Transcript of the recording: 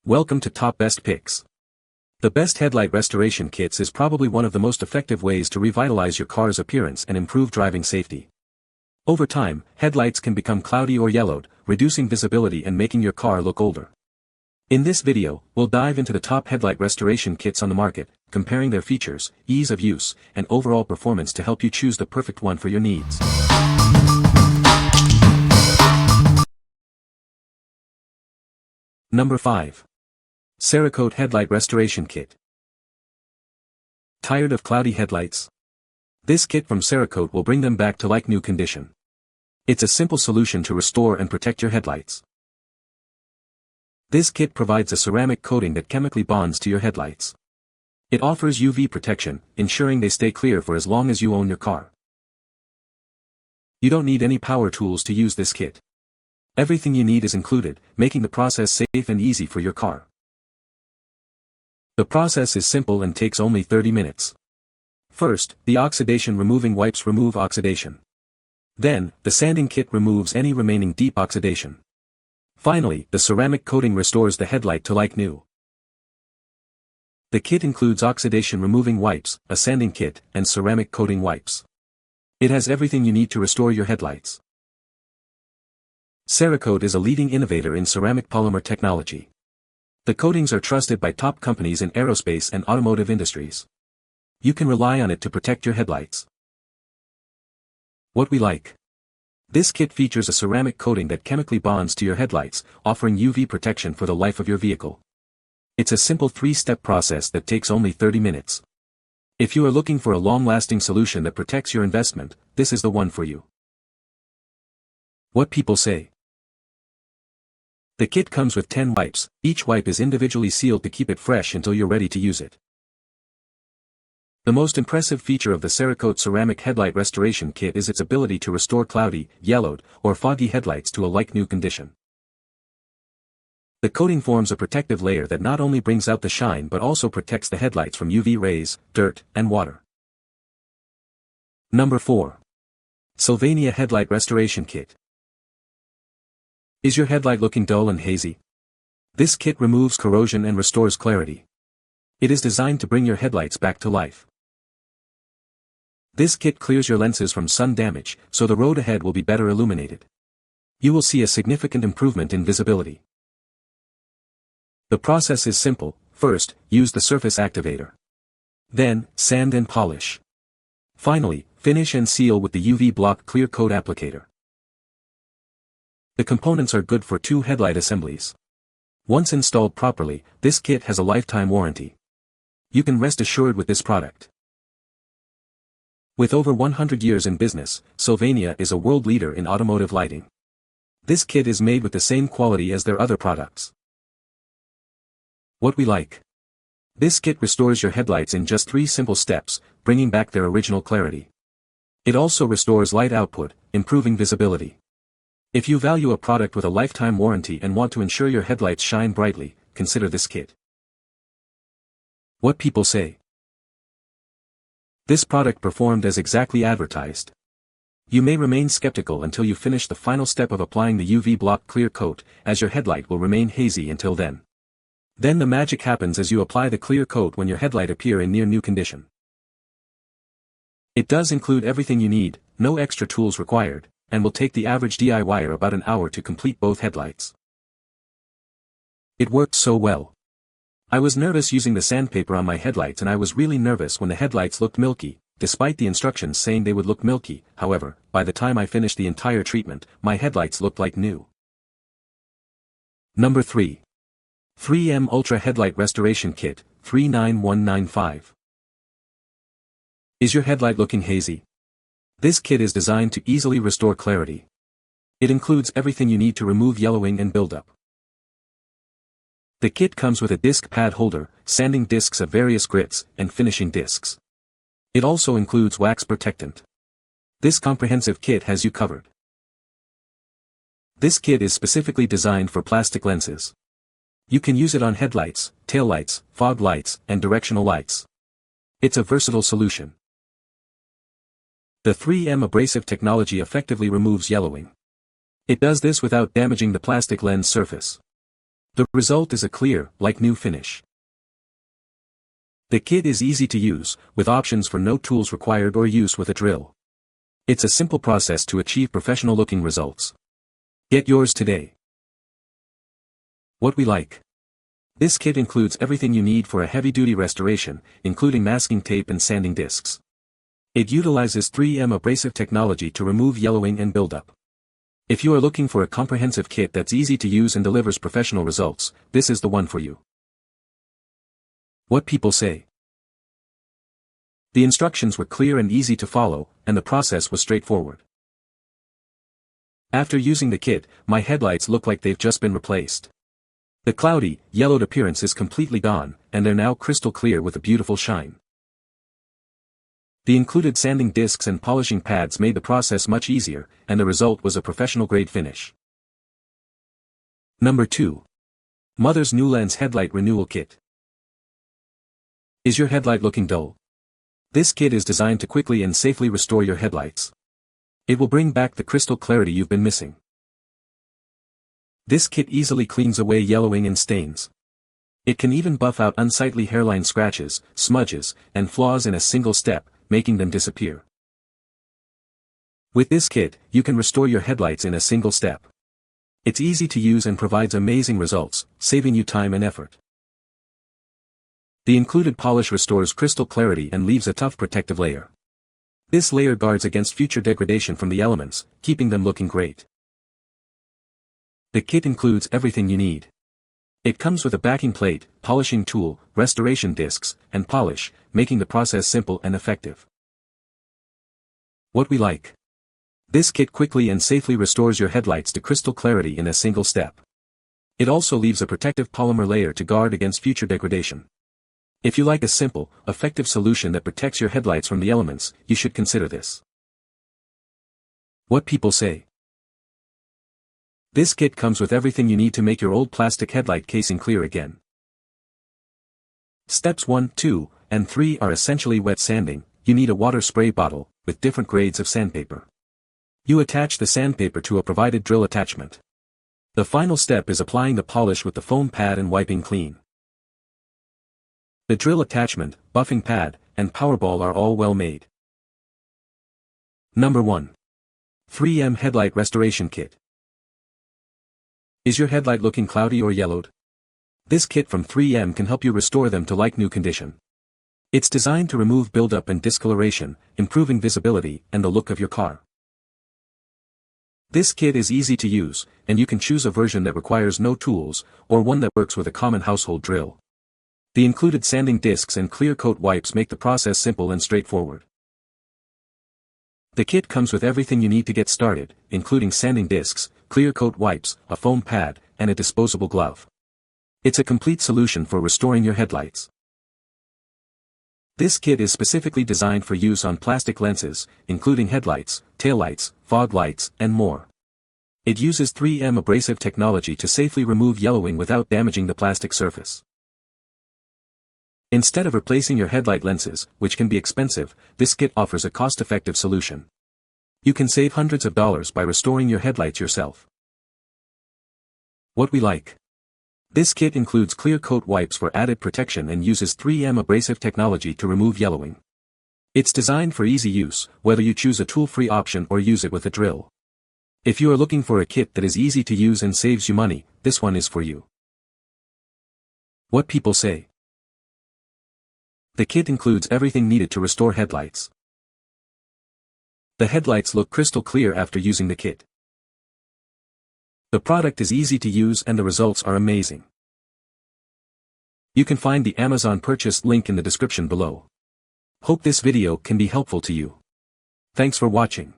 Welcome to Top Best Picks. The best headlight restoration kits is probably one of the most effective ways to revitalize your car's appearance and improve driving safety. Over time, headlights can become cloudy or yellowed, reducing visibility and making your car look older. In this video, we'll dive into the top headlight restoration kits on the market, comparing their features, ease of use, and overall performance to help you choose the perfect one for your needs. Number 5. CERAKOTE Headlight Restoration Kit. Tired of cloudy headlights? This kit from CERAKOTE will bring them back to like new condition. It's a simple solution to restore and protect your headlights. This kit provides a ceramic coating that chemically bonds to your headlights. It offers UV protection, ensuring they stay clear for as long as you own your car. You don't need any power tools to use this kit. Everything you need is included, making the process safe and easy for your car. The process is simple and takes only 30 minutes. First, the oxidation removing wipes remove oxidation. Then, the sanding kit removes any remaining deep oxidation. Finally, the ceramic coating restores the headlight to like new. The kit includes oxidation removing wipes, a sanding kit, and ceramic coating wipes. It has everything you need to restore your headlights. CERAKOTE is a leading innovator in ceramic polymer technology. The coatings are trusted by top companies in aerospace and automotive industries. You can rely on it to protect your headlights. What we like. This kit features a ceramic coating that chemically bonds to your headlights, offering UV protection for the life of your vehicle. It's a simple 3-step process that takes only 30 minutes. If you are looking for a long-lasting solution that protects your investment, this is the one for you. What people say. The kit comes with 10 wipes, each wipe is individually sealed to keep it fresh until you're ready to use it. The most impressive feature of the CERAKOTE Ceramic Headlight Restoration Kit is its ability to restore cloudy, yellowed, or foggy headlights to a like-new condition. The coating forms a protective layer that not only brings out the shine but also protects the headlights from UV rays, dirt, and water. Number 4. SYLVANIA Headlight Restoration Kit. Is your headlight looking dull and hazy? This kit removes corrosion and restores clarity. It is designed to bring your headlights back to life. This kit clears your lenses from sun damage, so the road ahead will be better illuminated. You will see a significant improvement in visibility. The process is simple. First, use the surface activator. Then, sand and polish. Finally, finish and seal with the UV block clear coat applicator. The components are good for 2 headlight assemblies. Once installed properly, this kit has a lifetime warranty. You can rest assured with this product. With over 100 years in business, SYLVANIA is a world leader in automotive lighting. This kit is made with the same quality as their other products. What we like. This kit restores your headlights in just 3 simple steps, bringing back their original clarity. It also restores light output, improving visibility. If you value a product with a lifetime warranty and want to ensure your headlights shine brightly, consider this kit. What people say. This product performed as exactly advertised. You may remain skeptical until you finish the final step of applying the UV block clear coat, as your headlight will remain hazy until then. Then the magic happens as you apply the clear coat when your headlight appear in near new condition. It does include everything you need, no extra tools required, and will take the average DIYer about an hour to complete both headlights. It worked so well. I was nervous using the sandpaper on my headlights and I was really nervous when the headlights looked milky, despite the instructions saying they would look milky. However, by the time I finished the entire treatment, my headlights looked like new. Number 3. 3M Ultra Headlight Restoration Kit, 39195. Is your headlight looking hazy? This kit is designed to easily restore clarity. It includes everything you need to remove yellowing and buildup. The kit comes with a disc pad holder, sanding discs of various grits, and finishing discs. It also includes wax protectant. This comprehensive kit has you covered. This kit is specifically designed for plastic lenses. You can use it on headlights, taillights, fog lights, and directional lights. It's a versatile solution. The 3M abrasive technology effectively removes yellowing. It does this without damaging the plastic lens surface. The result is a clear, like new finish. The kit is easy to use, with options for no tools required or use with a drill. It's a simple process to achieve professional-looking results. Get yours today. What we like. This kit includes everything you need for a heavy-duty restoration, including masking tape and sanding discs. It utilizes 3M abrasive technology to remove yellowing and buildup. If you are looking for a comprehensive kit that's easy to use and delivers professional results, this is the one for you. What people say. The instructions were clear and easy to follow, and the process was straightforward. After using the kit, my headlights look like they've just been replaced. The cloudy, yellowed appearance is completely gone, and they're now crystal clear with a beautiful shine. The included sanding discs and polishing pads made the process much easier, and the result was a professional-grade finish. Number 2. Mother's NuLens Headlight Renewal Kit. Is your headlight looking dull? This kit is designed to quickly and safely restore your headlights. It will bring back the crystal clarity you've been missing. This kit easily cleans away yellowing and stains. It can even buff out unsightly hairline scratches, smudges, and flaws in a single step, making them disappear. With this kit, you can restore your headlights in a single step. It's easy to use and provides amazing results, saving you time and effort. The included polish restores crystal clarity and leaves a tough protective layer. This layer guards against future degradation from the elements, keeping them looking great. The kit includes everything you need. It comes with a backing plate, polishing tool, restoration discs, and polish, making the process simple and effective. What we like. This kit quickly and safely restores your headlights to crystal clarity in a single step. It also leaves a protective polymer layer to guard against future degradation. If you like a simple, effective solution that protects your headlights from the elements, you should consider this. What people say. This kit comes with everything you need to make your old plastic headlight casing clear again. Steps 1, 2, and 3 are essentially wet sanding. You need a water spray bottle, with different grades of sandpaper. You attach the sandpaper to a provided drill attachment. The final step is applying the polish with the foam pad and wiping clean. The drill attachment, buffing pad, and power ball are all well made. Number 1. 3M Headlight Restoration Kit. Is your headlight looking cloudy or yellowed? This kit from 3M can help you restore them to like new condition. It's designed to remove buildup and discoloration, improving visibility and the look of your car. This kit is easy to use, and you can choose a version that requires no tools, or one that works with a common household drill. The included sanding discs and clear coat wipes make the process simple and straightforward. The kit comes with everything you need to get started, including sanding discs, clear coat wipes, a foam pad, and a disposable glove. It's a complete solution for restoring your headlights. This kit is specifically designed for use on plastic lenses, including headlights, taillights, fog lights, and more. It uses 3M abrasive technology to safely remove yellowing without damaging the plastic surface. Instead of replacing your headlight lenses, which can be expensive, this kit offers a cost-effective solution. You can save hundreds of dollars by restoring your headlights yourself. What we like. This kit includes clear coat wipes for added protection and uses 3M abrasive technology to remove yellowing. It's designed for easy use, whether you choose a tool-free option or use it with a drill. If you are looking for a kit that is easy to use and saves you money, this one is for you. What people say. The kit includes everything needed to restore headlights. The headlights look crystal clear after using the kit. The product is easy to use and the results are amazing. You can find the Amazon purchase link in the description below. Hope this video can be helpful to you. Thanks for watching.